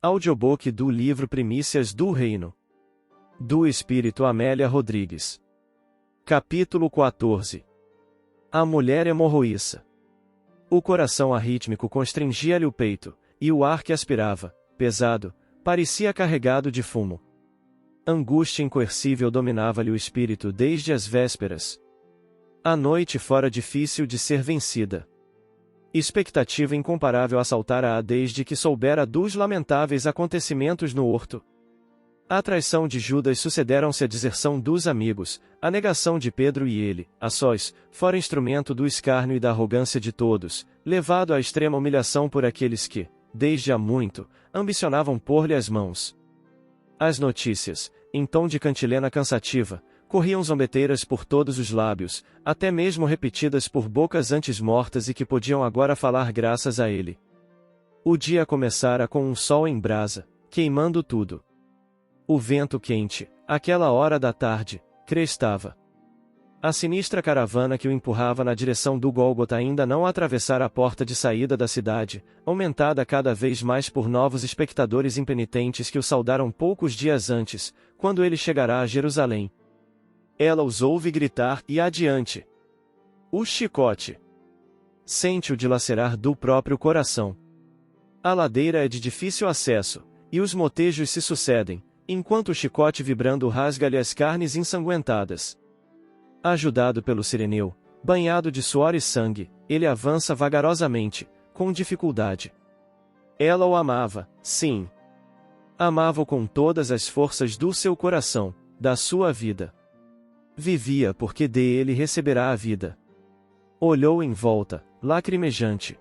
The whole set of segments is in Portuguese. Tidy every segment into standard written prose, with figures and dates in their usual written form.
Audiobook do livro Primícias do Reino. Do Espírito Amélia Rodrigues. Capítulo 14. A mulher hemorroíça. O coração arrítmico constringia-lhe o peito, e o ar que aspirava, pesado, parecia carregado de fumo. Angústia incoercível dominava-lhe o espírito desde as vésperas. A noite fora difícil de ser vencida. Expectativa incomparável assaltara-a desde que soubera dos lamentáveis acontecimentos no horto. A traição de Judas sucederam-se à deserção dos amigos, a negação de Pedro e ele, a sós, fora instrumento do escárnio e da arrogância de todos, levado à extrema humilhação por aqueles que, desde há muito, ambicionavam pôr-lhe as mãos. As notícias, em tom de cantilena cansativa, corriam zombeteiras por todos os lábios, até mesmo repetidas por bocas antes mortas e que podiam agora falar graças a ele. O dia começara com um sol em brasa, queimando tudo. O vento quente, àquela hora da tarde, crestava. A sinistra caravana que o empurrava na direção do Gólgota ainda não atravessara a porta de saída da cidade, aumentada cada vez mais por novos espectadores impenitentes que o saudaram poucos dias antes, quando ele chegará a Jerusalém. Ela os ouve gritar e adiante. O chicote. Sente-o dilacerar do próprio coração. A ladeira é de difícil acesso, e os motejos se sucedem, enquanto o chicote vibrando rasga-lhe as carnes ensanguentadas. Ajudado pelo sireneu, banhado de suor e sangue, ele avança vagarosamente, com dificuldade. Ela o amava, sim. Amava-o com todas as forças do seu coração, da sua vida. Vivia porque de ele receberá a vida. Olhou em volta, lacrimejante.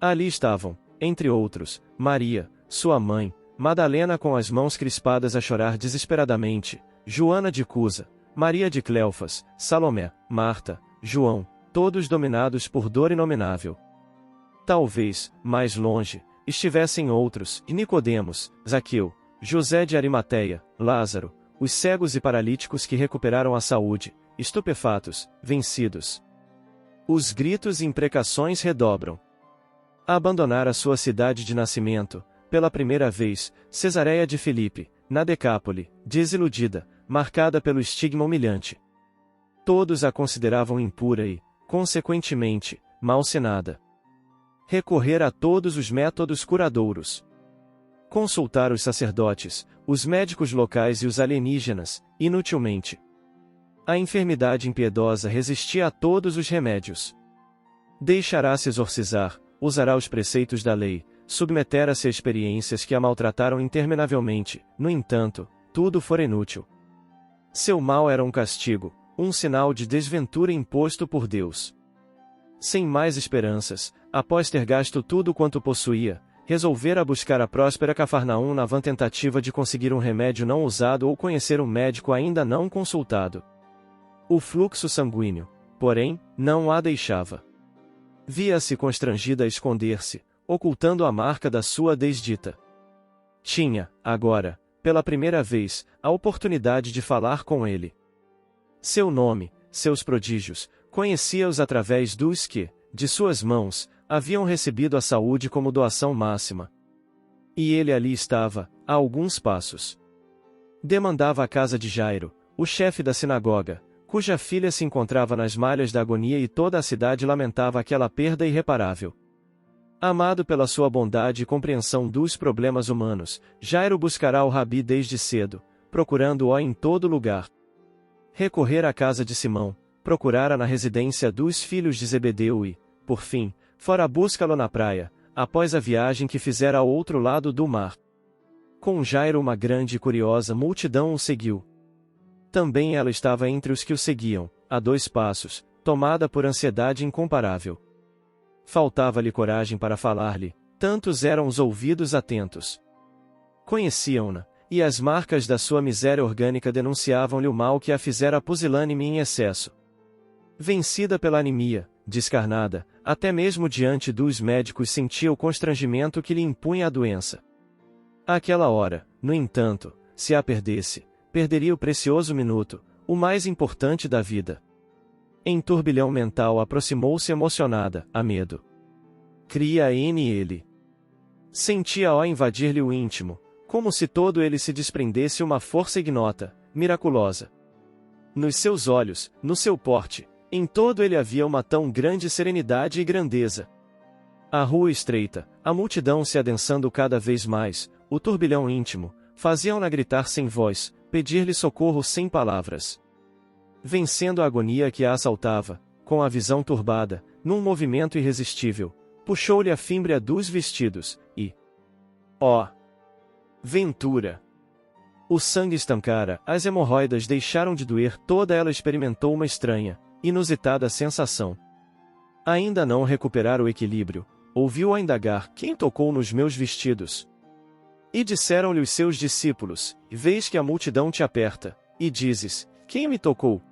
Ali estavam, entre outros, Maria, sua mãe, Madalena com as mãos crispadas a chorar desesperadamente, Joana de Cusa, Maria de Cleofas, Salomé, Marta, João, todos dominados por dor inominável. Talvez, mais longe, estivessem outros, e Nicodemos, Zaqueu, José de Arimateia, Lázaro, os cegos e paralíticos que recuperaram a saúde, estupefatos, vencidos. Os gritos e imprecações redobram. Abandonara sua cidade de nascimento, pela primeira vez, Cesareia de Filipe, na Decápole, desiludida, marcada pelo estigma humilhante. Todos a consideravam impura e, consequentemente, mal-sinada. Recorrer a todos os métodos curadouros. Consultar os sacerdotes, os médicos locais e os alienígenas, inutilmente. A enfermidade impiedosa resistia a todos os remédios. Deixará-se exorcizar, usará os preceitos da lei, submetera-se a experiências que a maltrataram interminavelmente, no entanto, tudo fora inútil. Seu mal era um castigo, um sinal de desventura imposto por Deus. Sem mais esperanças, após ter gasto tudo quanto possuía, resolvera buscar a próspera Cafarnaum na vã tentativa de conseguir um remédio não usado ou conhecer um médico ainda não consultado. O fluxo sanguíneo, porém, não a deixava. Via-se constrangida a esconder-se, ocultando a marca da sua desdita. Tinha, agora, pela primeira vez, a oportunidade de falar com ele. Seu nome, seus prodígios, conhecia-os através dos que, de suas mãos, haviam recebido a saúde como doação máxima. E ele ali estava, a alguns passos. Demandava a casa de Jairo, o chefe da sinagoga, cuja filha se encontrava nas malhas da agonia e toda a cidade lamentava aquela perda irreparável. Amado pela sua bondade e compreensão dos problemas humanos, Jairo buscará o Rabi desde cedo, procurando-o em todo lugar. Recorrer à casa de Simão, procurara na residência dos filhos de Zebedeu e, por fim, fora buscá-lo na praia, após a viagem que fizera ao outro lado do mar. Com Jairo uma grande e curiosa multidão o seguiu. Também ela estava entre os que o seguiam, a 2 passos, tomada por ansiedade incomparável. Faltava-lhe coragem para falar-lhe, tantos eram os ouvidos atentos. Conheciam-na, e as marcas da sua miséria orgânica denunciavam-lhe o mal que a fizera pusilânime em excesso. Vencida pela anemia, descarnada, até mesmo diante dos médicos sentia o constrangimento que lhe impunha a doença. Àquela hora, no entanto, se a perdesse, perderia o precioso minuto, o mais importante da vida. Em turbilhão mental aproximou-se emocionada, a medo. Cria ele. Sentia-o invadir-lhe o íntimo, como se todo ele se desprendesse uma força ignota, miraculosa. Nos seus olhos, no seu porte, em todo ele havia uma tão grande serenidade e grandeza. A rua estreita, a multidão se adensando cada vez mais, o turbilhão íntimo, faziam-na gritar sem voz, pedir-lhe socorro sem palavras. Vencendo a agonia que a assaltava, com a visão turbada, num movimento irresistível, puxou-lhe a fímbria dos vestidos, e... ó! Ventura! O sangue estancara, as hemorroidas deixaram de doer, toda ela experimentou uma estranha, inusitada sensação. Ainda não recuperara o equilíbrio, ouviu-a indagar: quem tocou nos meus vestidos? E disseram-lhe os seus discípulos: vês que a multidão te aperta, e dizes: quem me tocou?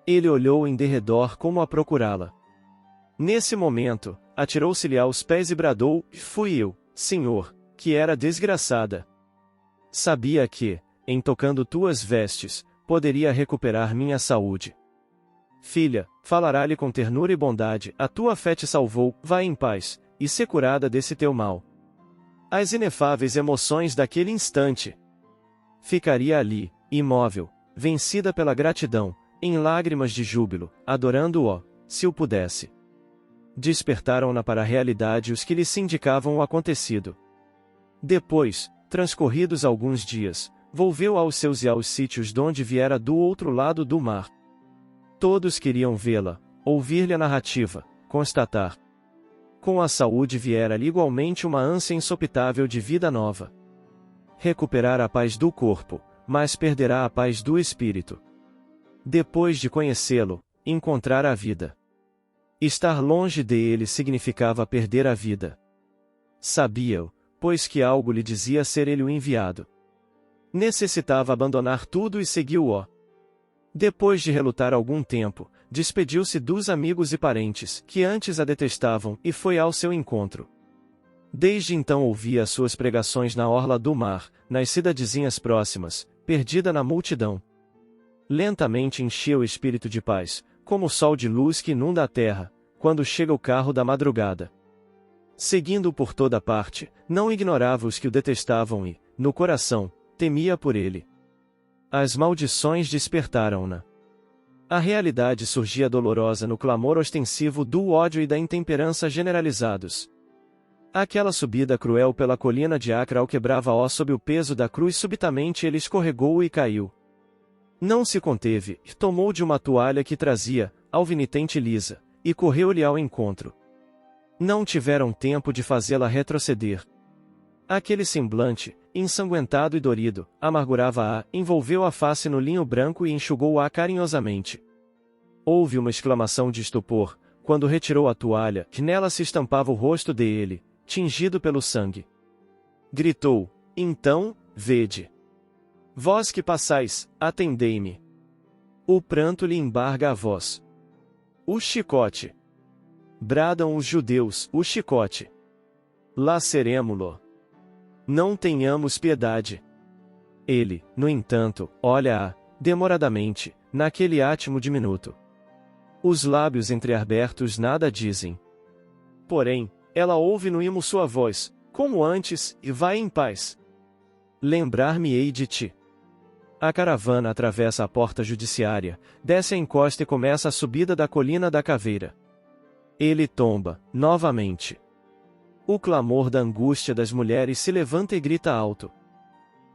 Ele olhou em derredor como a procurá-la. Nesse momento, atirou-se-lhe aos pés e bradou: fui eu, Senhor, que era desgraçada. Sabia que, em tocando tuas vestes, poderia recuperar minha saúde. Filha, falará-lhe com ternura e bondade: a tua fé te salvou, vai em paz, e sê curada desse teu mal. As inefáveis emoções daquele instante. Ficaria ali, imóvel, vencida pela gratidão, em lágrimas de júbilo, adorando-o, se o pudesse. Despertaram-na para a realidade os que lhe sindicavam o acontecido. Depois, transcorridos alguns dias, volveu aos seus e aos sítios donde viera do outro lado do mar. Todos queriam vê-la, ouvir-lhe a narrativa, constatar. Com a saúde viera-lhe igualmente uma ânsia insopitável de vida nova. Recuperar a paz do corpo, mas perderá a paz do espírito. Depois de conhecê-lo, encontrar a vida. Estar longe dele significava perder a vida. Sabia-o, pois que algo lhe dizia ser ele o enviado. Necessitava abandonar tudo e seguiu-o. Depois de relutar algum tempo, despediu-se dos amigos e parentes, que antes a detestavam, e foi ao seu encontro. Desde então ouvia suas pregações na orla do mar, nas cidadezinhas próximas, perdida na multidão. Lentamente enchia o espírito de paz, como o sol de luz que inunda a terra, quando chega o carro da madrugada. Seguindo-o por toda parte, não ignorava os que o detestavam e, no coração, temia por ele. As maldições despertaram-na. A realidade surgia dolorosa no clamor ostensivo do ódio e da intemperança generalizados. Aquela subida cruel pela colina de Acra o quebrava-o sob o peso da cruz. Subitamente ele escorregou e caiu. Não se conteve, tomou de uma toalha que trazia, alvinitente lisa, e correu-lhe ao encontro. Não tiveram tempo de fazê-la retroceder. Aquele semblante, ensanguentado e dorido, amargurava-a, envolveu a face no linho branco e enxugou-a carinhosamente. Houve uma exclamação de estupor, quando retirou a toalha, que nela se estampava o rosto dele, tingido pelo sangue. Gritou: então, vede. Vós que passais, atendei-me. O pranto lhe embarga a voz. O chicote. Bradam os judeus: o chicote. Laceremo-lo. Não tenhamos piedade. Ele, no entanto, olha-a, demoradamente, naquele átimo diminuto. Os lábios entreabertos nada dizem. Porém, ela ouve no imo sua voz, como antes, e vai em paz. Lembrar-me-ei de ti. A caravana atravessa a porta judiciária, desce a encosta e começa a subida da colina da caveira. Ele tomba, novamente. O clamor da angústia das mulheres se levanta e grita alto.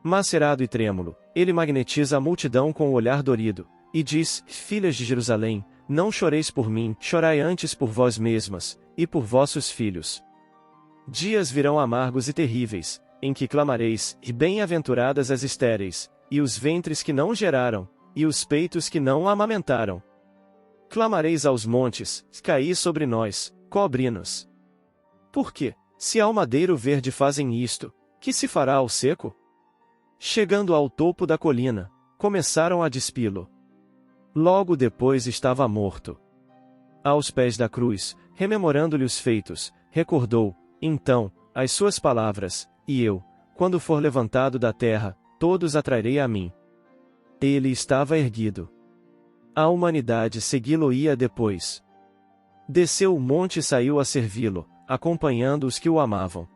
Macerado e trêmulo, ele magnetiza a multidão com o olhar dorido, e diz: filhas de Jerusalém, não choreis por mim, chorai antes por vós mesmas, e por vossos filhos. Dias virão amargos e terríveis, em que clamareis: e bem-aventuradas as estéreis, e os ventres que não geraram, e os peitos que não amamentaram. Clamareis aos montes: caí sobre nós, cobre-nos. Por quê? Se ao madeiro verde fazem isto, que se fará ao seco? Chegando ao topo da colina, começaram a despi-lo. Logo depois estava morto. Aos pés da cruz, rememorando-lhe os feitos, recordou, então, as suas palavras: e eu, quando for levantado da terra, todos atrairei a mim. Ele estava erguido. A humanidade segui-lo-ia depois. Desceu o monte e saiu a servi-lo, acompanhando os que o amavam.